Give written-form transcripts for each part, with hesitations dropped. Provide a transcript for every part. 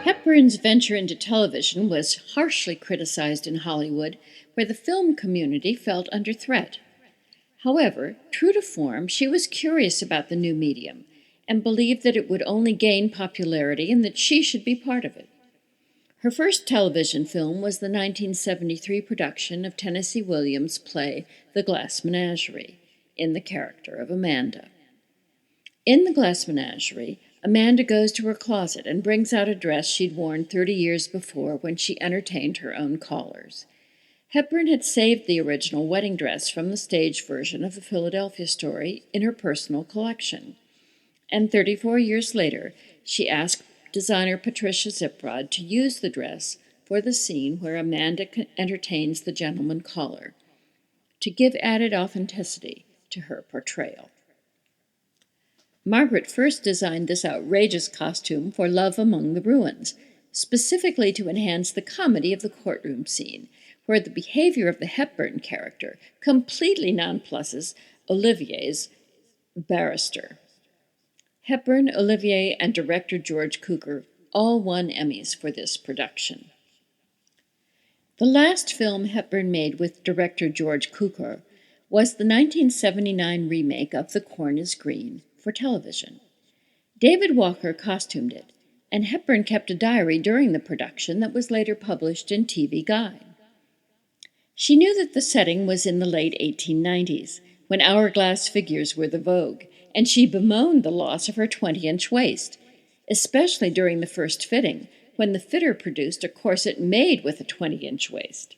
Hepburn's venture into television was harshly criticized in Hollywood, where the film community felt under threat. However, true to form, she was curious about the new medium and believed that it would only gain popularity and that she should be part of it. Her first television film was the 1973 production of Tennessee Williams' play The Glass Menagerie, in the character of Amanda. In The Glass Menagerie, Amanda goes to her closet and brings out a dress she'd worn 30 years before when she entertained her own callers. Hepburn had saved the original wedding dress from the stage version of the Philadelphia story in her personal collection. And 34 years later, she asked designer Patricia Ziprod to use the dress for the scene where Amanda entertains the gentleman caller, to give added authenticity to her portrayal. Margaret first designed this outrageous costume for Love Among the Ruins, specifically to enhance the comedy of the courtroom scene, where the behavior of the Hepburn character completely nonpluses Olivier's barrister. Hepburn, Olivier, and director George Cukor all won Emmys for this production. The last film Hepburn made with director George Cukor was the 1979 remake of The Corn is Green for television. David Walker costumed it, and Hepburn kept a diary during the production that was later published in TV Guide. She knew that the setting was in the late 1890s, when hourglass figures were the vogue, and she bemoaned the loss of her 20-inch waist, especially during the first fitting, when the fitter produced a corset made with a 20-inch waist.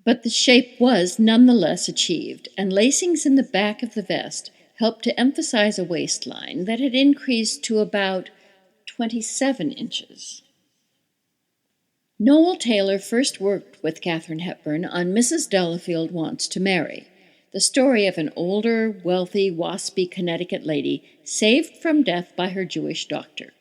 But the shape was nonetheless achieved, and lacings in the back of the vest helped to emphasize a waistline that had increased to about 27 inches. Noel Taylor first worked with Katharine Hepburn on Mrs. Delafield Wants to Marry, the story of an older, wealthy, waspy Connecticut lady saved from death by her Jewish doctor.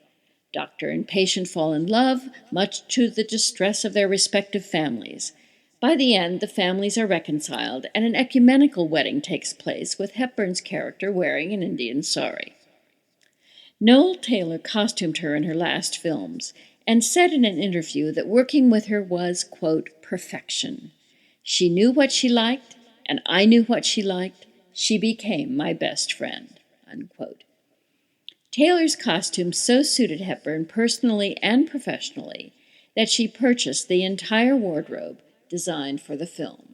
Doctor and patient fall in love, much to the distress of their respective families. By the end, the families are reconciled, and an ecumenical wedding takes place with Hepburn's character wearing an Indian sari. Noel Taylor costumed her in her last films and said in an interview that working with her was, quote, perfection. She knew what she liked, and I knew what she liked. She became my best friend, unquote. Taylor's costume so suited Hepburn personally and professionally that she purchased the entire wardrobe designed for the film.